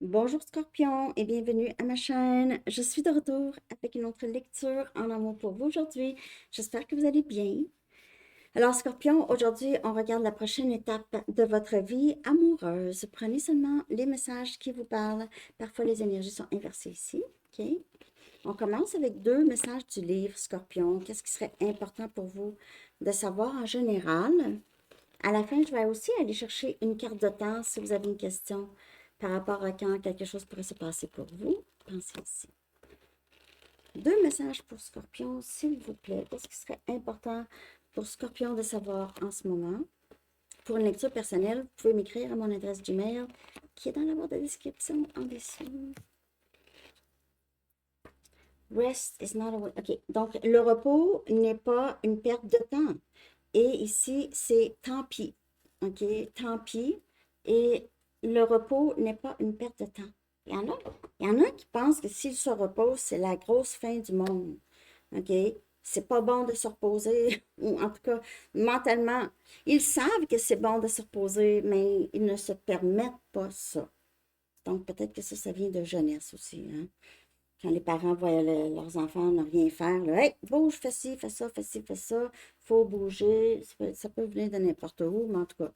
Bonjour Scorpion et bienvenue à ma chaîne. Je suis de retour avec une autre lecture en amour pour vous aujourd'hui. J'espère que vous allez bien. Alors Scorpion, aujourd'hui on regarde la prochaine étape de votre vie amoureuse. Prenez seulement les messages qui vous parlent. Parfois les énergies sont inversées ici. OK? On commence avec deux messages du livre Scorpion. Qu'est-ce qui serait important pour vous de savoir en général? À la fin, je vais aussi aller chercher une carte de temps si vous avez une question par rapport à quand quelque chose pourrait se passer pour vous. Pensez ici. Deux messages pour Scorpion, s'il vous plaît. Qu'est-ce qui serait important pour Scorpion de savoir en ce moment? Pour une lecture personnelle, vous pouvez m'écrire à mon adresse Gmail qui est dans la barre de description en dessous. Rest is not a way. OK. Donc, le repos n'est pas une perte de temps. Et ici, c'est tant pis. OK? Tant pis. Et le repos n'est pas une perte de temps. Il y en a qui pensent que s'ils se reposent, c'est la grosse fin du monde. OK? C'est pas bon de se reposer, ou en tout cas, mentalement. Ils savent que c'est bon de se reposer, mais ils ne se permettent pas ça. Donc, peut-être que ça vient de jeunesse aussi, hein? Quand les parents voient leurs enfants ne rien faire, là, hey, bouge, fais ci, fais ça, fais ci, fais ça, faut bouger. Ça peut venir de n'importe où, mais en tout cas,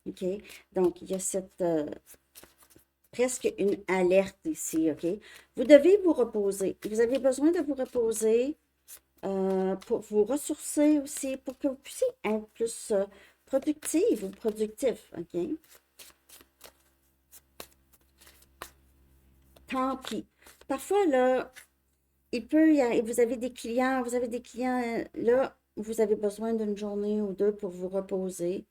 OK? Donc, il y a cette presque une alerte ici, OK? Vous devez vous reposer. Vous avez besoin de vous reposer pour vous ressourcer aussi, pour que vous puissiez être plus productive ou productif, OK? Tant pis. Parfois, là, il peut y avoir, vous avez des clients, là, vous avez besoin d'une journée ou deux pour vous reposer.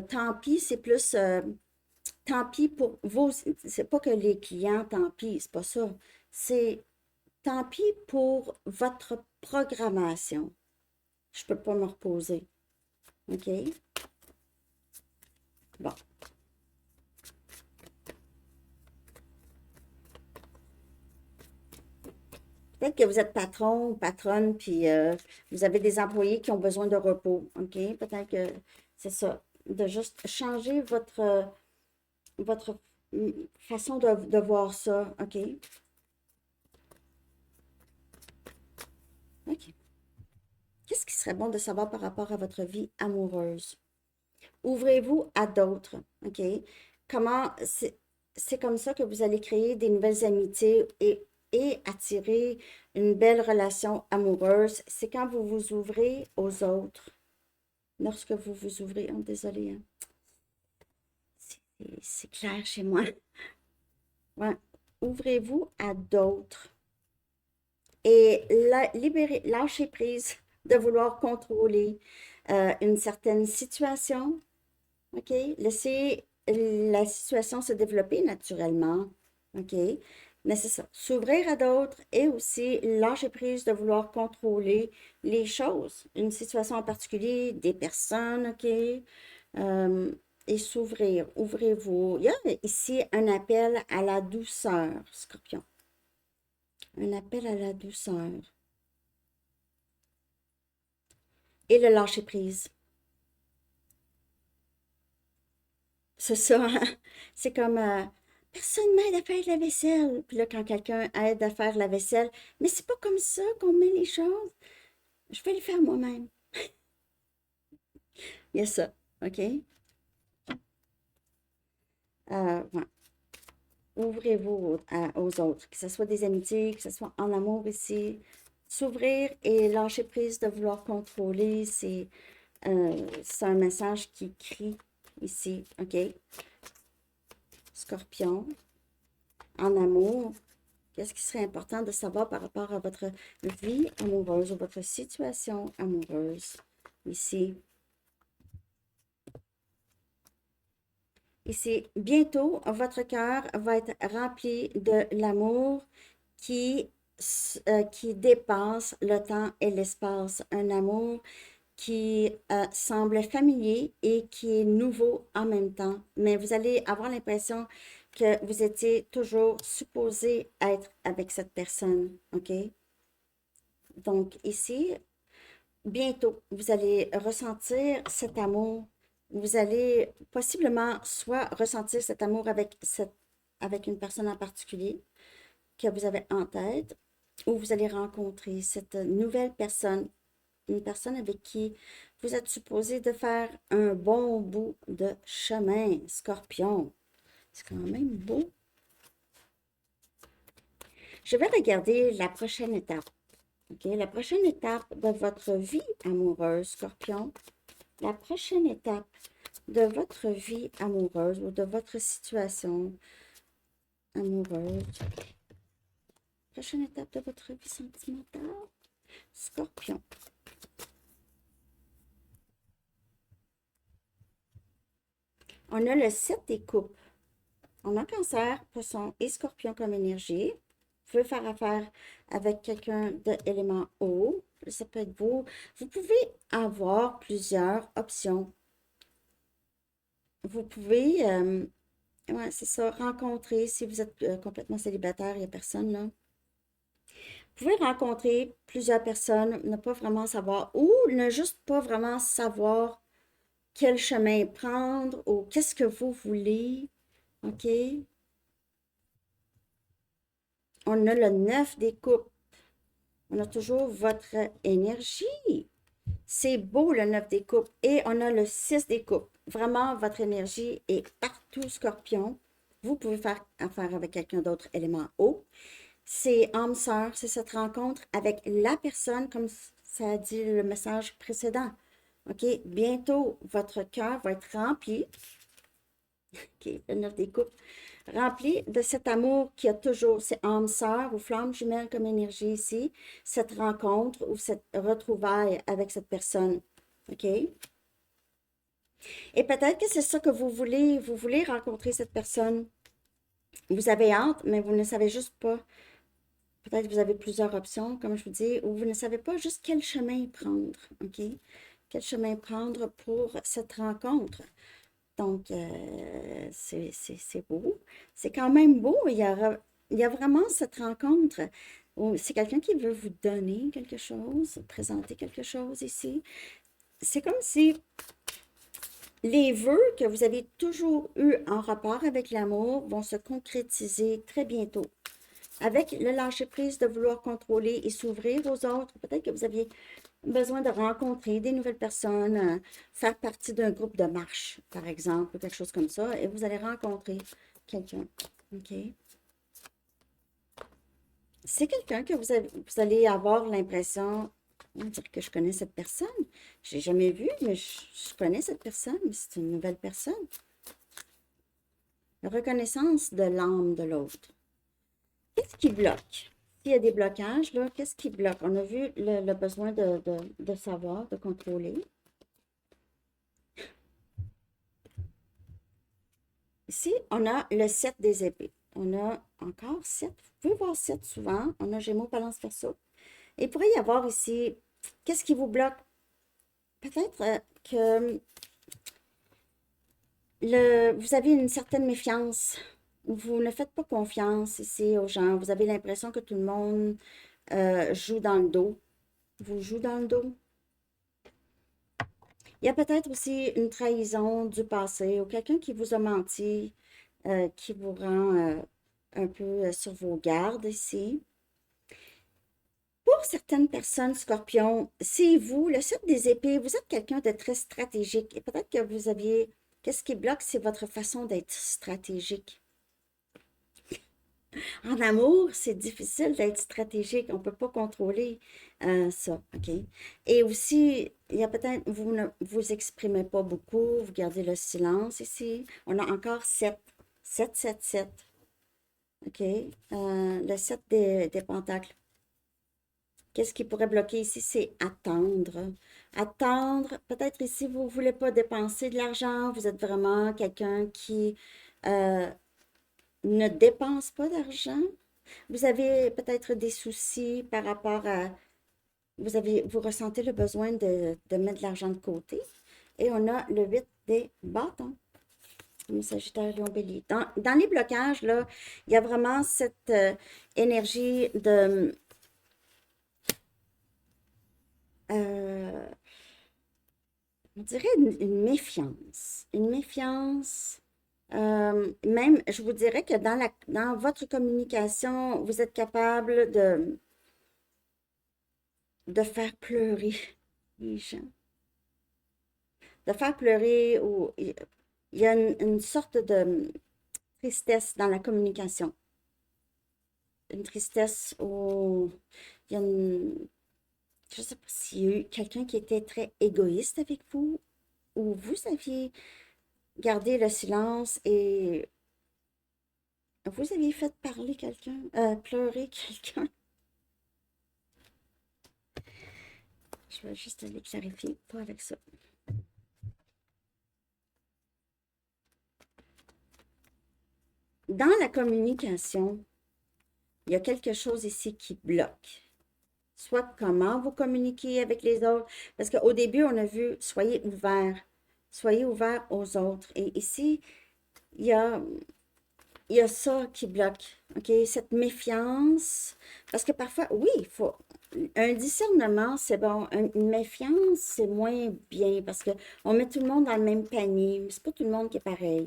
Tant pis, c'est plus, tant pis pour vous, c'est pas que les clients, tant pis, c'est pas ça. C'est tant pis pour votre programmation. Je peux pas me reposer. OK? Bon. Peut-être que vous êtes patron ou patronne, puis vous avez des employés qui ont besoin de repos. OK? Peut-être que c'est ça. De juste changer votre façon de voir ça. OK? OK. Qu'est-ce qui serait bon de savoir par rapport à votre vie amoureuse? Ouvrez-vous à d'autres. OK? Comment c'est comme ça que vous allez créer des nouvelles amitiés et attirer une belle relation amoureuse. C'est quand vous vous ouvrez aux autres. Lorsque vous vous ouvrez, oh, désolé, hein. C'est clair chez moi. Ouais. Ouvrez-vous à d'autres et lâchez prise de vouloir contrôler une certaine situation. OK? Laissez la situation se développer naturellement. OK? Mais c'est ça. S'ouvrir à d'autres et aussi lâcher prise de vouloir contrôler les choses, une situation en particulier, des personnes, OK? Euh, et s'ouvrir. Ouvrez-vous. Il y a ici un appel à la douceur, Scorpion. Un appel à la douceur. Et le lâcher prise. C'est ça, hein? C'est comme personne m'aide à faire la vaisselle. Puis là, quand quelqu'un aide à faire la vaisselle, mais c'est pas comme ça qu'on met les choses. Je vais le faire moi-même. Il y a ça, OK? Ouais. Ouvrez-vous aux autres, que ce soit des amitiés, que ce soit en amour ici. S'ouvrir et lâcher prise de vouloir contrôler, c'est un message qui crie ici, OK? Scorpion, en amour. Qu'est-ce qui serait important de savoir par rapport à votre vie amoureuse ou votre situation amoureuse ici? Ici, bientôt, votre cœur va être rempli de l'amour qui, qui dépasse le temps et l'espace. Un amour qui semble familier et qui est nouveau en même temps. Mais vous allez avoir l'impression que vous étiez toujours supposé être avec cette personne, OK? Donc ici, bientôt, vous allez ressentir cet amour. Vous allez possiblement soit ressentir cet amour avec cette avec une personne en particulier que vous avez en tête, où vous allez rencontrer cette nouvelle personne, une personne avec qui vous êtes supposé de faire un bon bout de chemin, Scorpion. C'est quand même beau. Je vais regarder la prochaine étape. OK? La prochaine étape de votre vie amoureuse, Scorpion. La prochaine étape de votre vie amoureuse ou de votre situation amoureuse. Prochaine étape de votre vie sentimentale, Scorpion. On a le 7 des coupes. On a Cancer, Poisson et Scorpion comme énergie. Vous pouvez faire affaire avec quelqu'un de élément eau. Ça peut être vous. Vous pouvez avoir plusieurs options. Vous pouvez, ouais, c'est ça, rencontrer, si vous êtes complètement célibataire, il n'y a personne là. Vous pouvez rencontrer plusieurs personnes, ne pas vraiment savoir, ou ne juste pas vraiment savoir quel chemin prendre, ou qu'est-ce que vous voulez, OK? On a le 9 des coupes. On a toujours votre énergie. C'est beau le 9 des coupes. Et on a le 6 des coupes. Vraiment, votre énergie est partout, Scorpion. Vous pouvez faire affaire avec quelqu'un d'autre, élément eau. C'est âme sœur, c'est cette rencontre avec la personne, comme ça a dit le message précédent. OK? Bientôt, votre cœur va être rempli. OK, le 9 des coupes. Rempli de cet amour qui a toujours, c'est âme sœur ou flamme jumelle comme énergie ici, cette rencontre ou cette retrouvaille avec cette personne. OK? Et peut-être que c'est ça que vous voulez rencontrer cette personne. Vous avez hâte, mais vous ne savez juste pas. Peut-être que vous avez plusieurs options, comme je vous dis, ou vous ne savez pas juste quel chemin prendre. OK? Quel chemin prendre pour cette rencontre. Donc, c'est beau. C'est quand même beau. Il y a vraiment cette rencontre. C'est quelqu'un qui veut vous donner quelque chose, présenter quelque chose ici. C'est comme si les vœux que vous avez toujours eus en rapport avec l'amour vont se concrétiser très bientôt. Avec le lâcher-prise de vouloir contrôler et s'ouvrir aux autres, peut-être que vous aviez besoin de rencontrer des nouvelles personnes, faire partie d'un groupe de marche, par exemple, ou quelque chose comme ça, et vous allez rencontrer quelqu'un. OK? C'est quelqu'un que vous allez avoir l'impression, on va dire que je connais cette personne. Je l'ai jamais vu, mais je connais cette personne, mais c'est une nouvelle personne. La reconnaissance de l'âme de l'autre. Qu'est-ce qui bloque? S'il y a des blocages, là, qu'est-ce qui bloque? On a vu le besoin de savoir, de contrôler. Ici, on a le 7 des épées. On a encore 7. Vous pouvez voir 7 souvent. On a Gémeaux, Balance, Verseau. Et il pourrait y avoir ici, qu'est-ce qui vous bloque? Peut-être que vous avez une certaine méfiance. Vous ne faites pas confiance ici aux gens. Vous avez l'impression que tout le monde joue dans le dos. Vous joue dans le dos. Il y a peut-être aussi une trahison du passé ou quelqu'un qui vous a menti, qui vous rend un peu sur vos gardes ici. Pour certaines personnes, Scorpion, c'est vous, le 7 des épées, vous êtes quelqu'un de très stratégique. Et peut-être que vous aviez, qu'est-ce qui bloque, c'est votre façon d'être stratégique. En amour, c'est difficile d'être stratégique. On ne peut pas contrôler ça, OK? Et aussi, il y a peut-être, vous ne vous exprimez pas beaucoup, vous gardez le silence ici. On a encore 7. 7, 7, 7. OK? Le 7 des pentacles. Qu'est-ce qui pourrait bloquer ici? C'est attendre. Attendre, peut-être ici, vous ne voulez pas dépenser de l'argent. Vous êtes vraiment quelqu'un qui euh, ne dépense pas d'argent. Vous avez peut-être des soucis par rapport à... Vous ressentez le besoin de mettre de l'argent de côté. Et on a le 8 des bâtons. Le Sagittaire, Lion, Bélier. Dans les blocages, là, il y a vraiment cette énergie de... on dirait une méfiance. Une méfiance Même, je vous dirais que dans votre communication, vous êtes capable de faire pleurer les gens. De faire pleurer ou il y a une sorte de tristesse dans la communication. Une tristesse où il y a une... Je ne sais pas s'il y a eu quelqu'un qui était très égoïste avec vous ou vous aviez gardé le silence et vous aviez fait parler quelqu'un, pleurer quelqu'un. Je vais juste aller clarifier, pas avec ça. Dans la communication, il y a quelque chose ici qui bloque. Soit comment vous communiquez avec les autres, parce qu'au début, on a vu soyez ouverts aux autres. Et ici, il y a, il y a ça qui bloque, OK? Cette méfiance, parce que parfois, oui, il faut, un discernement, c'est bon, une méfiance, c'est moins bien, parce qu'on met tout le monde dans le même panier, mais c'est pas tout le monde qui est pareil.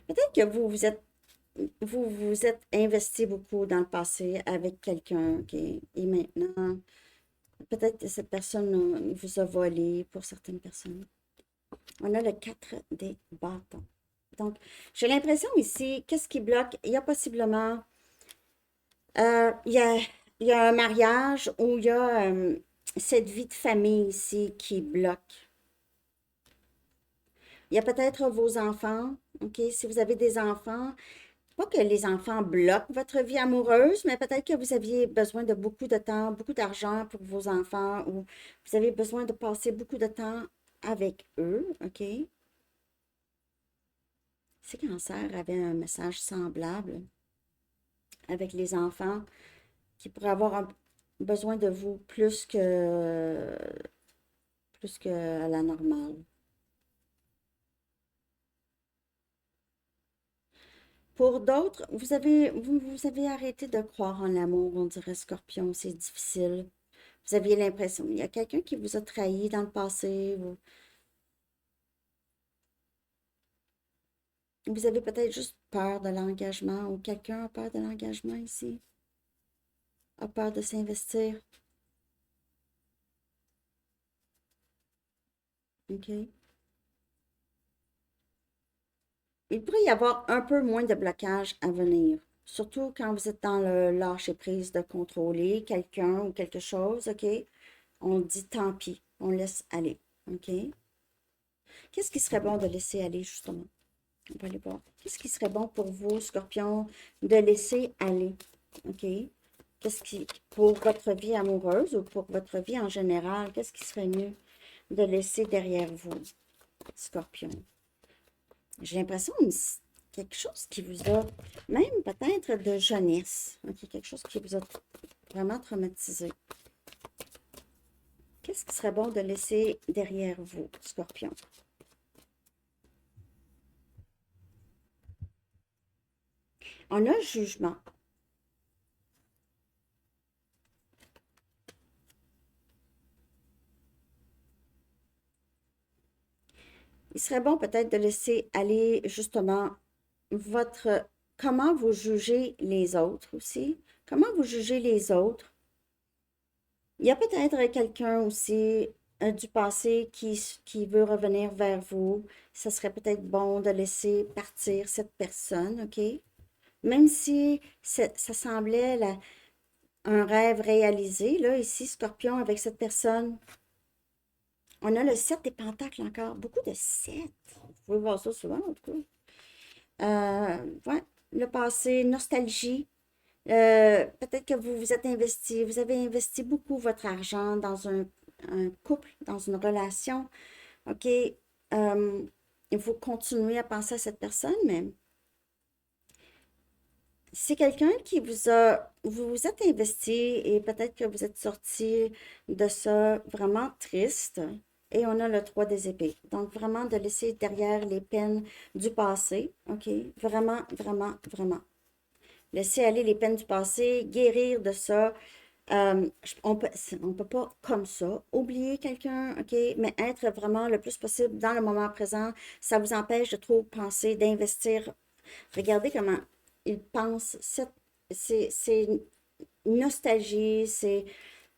Peut-être que vous vous êtes investi beaucoup dans le passé avec quelqu'un, OK? Et maintenant, peut-être que cette personne vous a volé pour certaines personnes. On a le 4 des bâtons. Donc, j'ai l'impression ici, qu'est-ce qui bloque? Il y a possiblement, il y a, il y a un mariage où il y a cette vie de famille ici qui bloque. Il y a peut-être vos enfants, OK? Si vous avez des enfants, pas que les enfants bloquent votre vie amoureuse, mais peut-être que vous aviez besoin de beaucoup de temps, beaucoup d'argent pour vos enfants ou vous avez besoin de passer beaucoup de temps avec eux, OK? Ces cancers avaient un message semblable avec les enfants qui pourraient avoir besoin de vous plus que à la normale. Pour d'autres, vous avez arrêté de croire en l'amour, on dirait Scorpion, c'est difficile. Vous aviez l'impression, il y a quelqu'un qui vous a trahi dans le passé. Vous avez peut-être juste peur de l'engagement ou quelqu'un a peur de l'engagement ici, a peur de s'investir. OK? Il pourrait y avoir un peu moins de blocage à venir, surtout quand vous êtes dans le lâcher-prise de contrôler quelqu'un ou quelque chose, OK? On dit tant pis, on laisse aller, OK? Qu'est-ce qui serait bon de laisser aller, justement? On va aller voir. Qu'est-ce qui serait bon pour vous, Scorpion, de laisser aller, OK? Pour votre vie amoureuse ou pour votre vie en général, qu'est-ce qui serait mieux de laisser derrière vous, Scorpion? J'ai l'impression quelque chose qui vous a, même peut-être de jeunesse, ok, quelque chose qui vous a vraiment traumatisé. Qu'est-ce qui serait bon de laisser derrière vous, Scorpion? On a le jugement. Il serait bon peut-être de laisser aller justement votre, comment vous jugez les autres aussi. Comment vous jugez les autres. Il y a peut-être quelqu'un aussi du passé qui veut revenir vers vous. Ça serait peut-être bon de laisser partir cette personne, OK? Même si ça semblait un rêve réalisé, là, ici, Scorpion, avec cette personne, on a le 7 des pentacles encore. Beaucoup de 7. Vous pouvez voir ça souvent, en tout cas. Ouais, le passé, nostalgie. Peut-être que vous vous êtes investi, vous avez investi beaucoup votre argent dans un couple, dans une relation. OK? Il faut continuer à penser à cette personne, mais c'est quelqu'un qui vous vous êtes investi et peut-être que vous êtes sorti de ça vraiment triste. Et on a le 3 des épées. Donc, vraiment de laisser derrière les peines du passé. OK? Vraiment, vraiment, vraiment. Laisser aller les peines du passé, guérir de ça, On peut pas comme ça oublier quelqu'un, OK, mais être vraiment le plus possible dans le moment présent, ça vous empêche de trop penser, d'investir. Regardez comment il pense, c'est nostalgie, c'est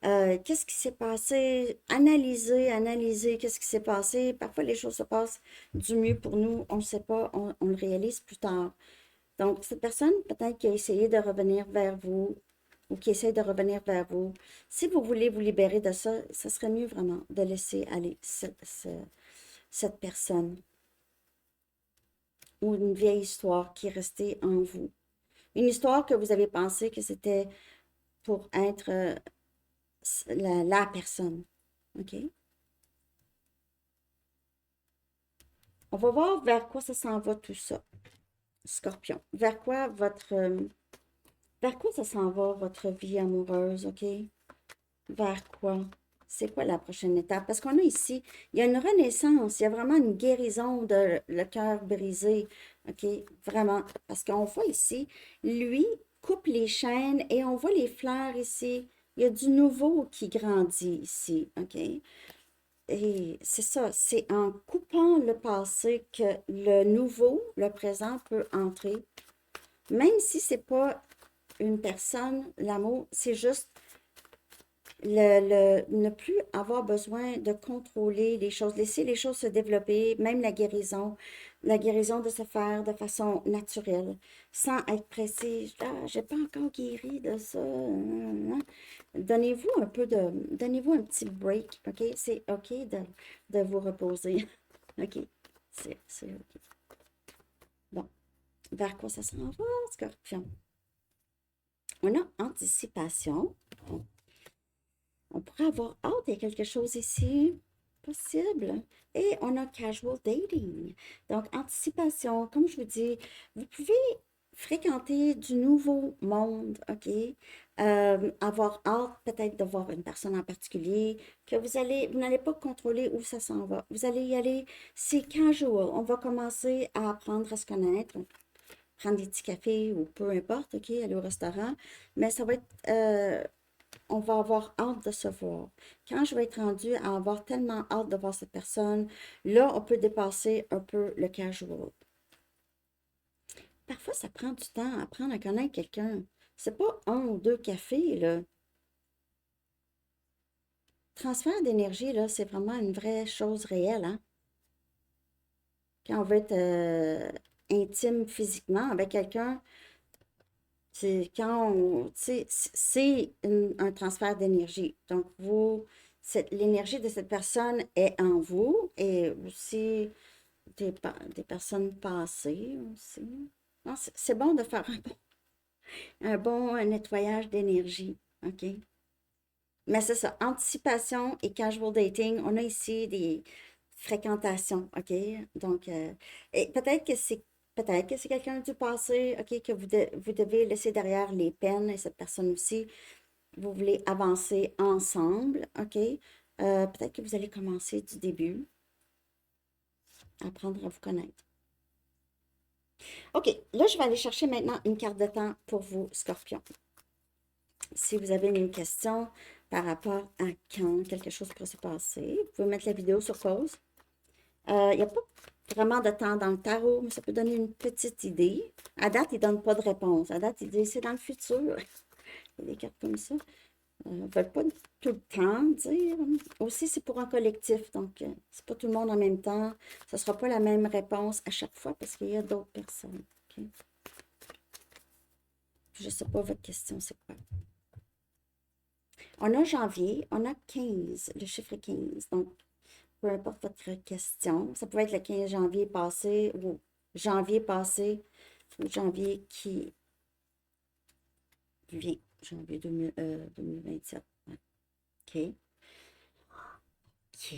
qu'est-ce qui s'est passé, analyser qu'est-ce qui s'est passé. Parfois, les choses se passent du mieux pour nous, on ne sait pas, on le réalise plus tard. Donc, cette personne, peut-être qui a essayé de revenir vers vous ou qui essaie de revenir vers vous, si vous voulez vous libérer de ça, ce serait mieux vraiment de laisser aller cette personne ou une vieille histoire qui est restée en vous. Une histoire que vous avez pensé que c'était pour être la personne. OK? On va voir vers quoi ça s'en va tout ça, Scorpion. Vers quoi ça s'en va votre vie amoureuse, OK? Vers quoi? C'est quoi la prochaine étape? Parce qu'on a ici, il y a une renaissance, il y a vraiment une guérison de le cœur brisé, OK? Vraiment. Parce qu'on voit ici, lui coupe les chaînes et on voit les fleurs ici. Il y a du nouveau qui grandit ici, OK? Et c'est ça, c'est en coupant le passé que le nouveau, le présent peut entrer. Même si c'est pas une personne, l'amour, c'est juste ne plus avoir besoin de contrôler les choses, laisser les choses se développer, même la guérison de se faire de façon naturelle, sans être pressé. Ah, j'ai pas encore guéri de ça. Donnez-vous un petit break, OK? C'est OK de vous reposer. OK, c'est OK. Bon, vers quoi ça s'en va, Scorpion? On a anticipation. On pourrait avoir hâte, il y a quelque chose ici possible. Et on a casual dating. Donc, anticipation, comme je vous dis, vous pouvez fréquenter du nouveau monde, OK? Avoir hâte peut-être de voir une personne en particulier, que vous n'allez pas contrôler où ça s'en va. Vous allez y aller, c'est casual. On va commencer à apprendre à se connaître, prendre des petits cafés ou peu importe, OK? Aller au restaurant. Mais ça va être on va avoir hâte de se voir. Quand je vais être rendue à avoir tellement hâte de voir cette personne, là, on peut dépasser un peu le casual. Parfois, ça prend du temps à apprendre à connaître quelqu'un. C'est pas un ou deux cafés, là. Transfert d'énergie, là, c'est vraiment une vraie chose réelle, hein? Quand on veut être intime physiquement avec quelqu'un, c'est quand on, tu sais, c'est un transfert d'énergie. Donc, l'énergie de cette personne est en vous et aussi des personnes passées aussi. Non, c'est bon de faire un bon nettoyage d'énergie, OK? Mais c'est ça, anticipation et casual dating, on a ici des fréquentations, OK? Donc, et peut-être que c'est quelqu'un du passé, OK, que vous devez laisser derrière les peines et cette personne aussi, vous voulez avancer ensemble, OK? Peut-être que vous allez commencer du début, apprendre à vous connaître. OK, là, je vais aller chercher maintenant une carte de temps pour vous, Scorpion. Si vous avez une question par rapport à quand quelque chose pourrait se passer, vous pouvez mettre la vidéo sur pause. Il n'y a pas vraiment de temps dans le tarot, mais ça peut donner une petite idée. À date, il ne donne pas de réponse. À date, il dit c'est dans le futur. Il y a des cartes comme ça. Ne veulent pas tout le temps dire. Aussi, c'est pour un collectif, donc c'est pas tout le monde en même temps. Ce ne sera pas la même réponse à chaque fois parce qu'il y a d'autres personnes. OK? Je ne sais pas votre question, c'est quoi? On a janvier, on a 15, le chiffre 15. Donc, peu importe votre question, ça peut être le 15 janvier passé ou janvier passé ou janvier qui vient, janvier 2027. Ouais. OK. OK.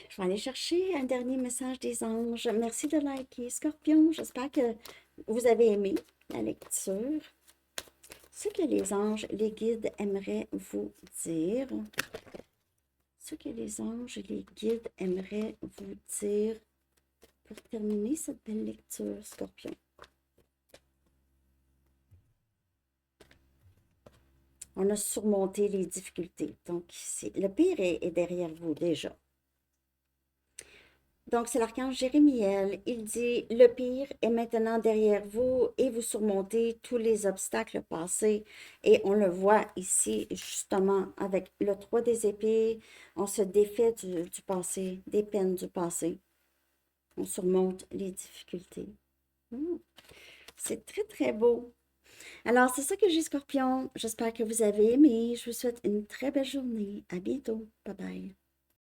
Je vais aller chercher un dernier message des anges. Merci de liker, Scorpion. J'espère que vous avez aimé la lecture. Ce que les anges, les guides aimeraient vous dire. Ce que les anges, les guides aimeraient vous dire pour terminer cette belle lecture, Scorpion. On a surmonté les difficultés. Donc, le pire est derrière vous déjà. Donc, c'est l'archange Jérémiel. Il dit, le pire est maintenant derrière vous et vous surmontez tous les obstacles passés. Et on le voit ici, justement, avec le 3 des épées. On se défait du passé, des peines du passé. On surmonte les difficultés. C'est très, très beau. Alors, c'est ça que j'ai, Scorpion. J'espère que vous avez aimé. Je vous souhaite une très belle journée. À bientôt. Bye bye.